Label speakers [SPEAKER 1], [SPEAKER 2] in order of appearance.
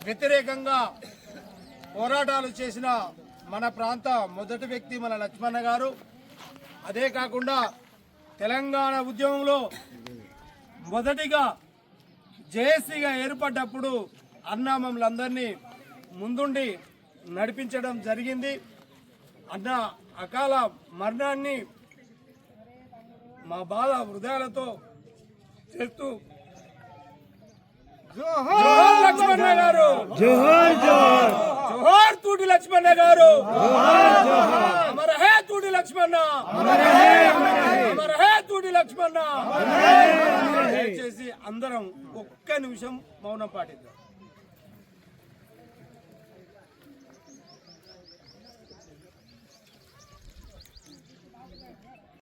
[SPEAKER 1] వ్యతిరేకంగా పోరాటాలు చేసిన మన ప్రాంత మొదటి వ్యక్తి మన లక్ష్మణ గారు. అదే కాకుండా తెలంగాణ ఉద్యమంలో మొదటిగా జేఏసీగా ఏర్పడ్డప్పుడు అన్న మమ్మల్ని అందరినీ ముందుండి నడిపించడం జరిగింది. అన్న అకాల మరణాన్ని మా బాధ హృదయాలతో చేస్తూ జోహార్ లక్ష్మణ గారు, జోహార్ జోహార్, జోహార్ తూటి లక్ష్మణ గారు, అమర హే తూటి లక్ష్మణ, అమర హే తూటి లక్ష్మణ. దయచేసి అందరం ఒక్క నిమిషం మౌనం పాటిద్దాం.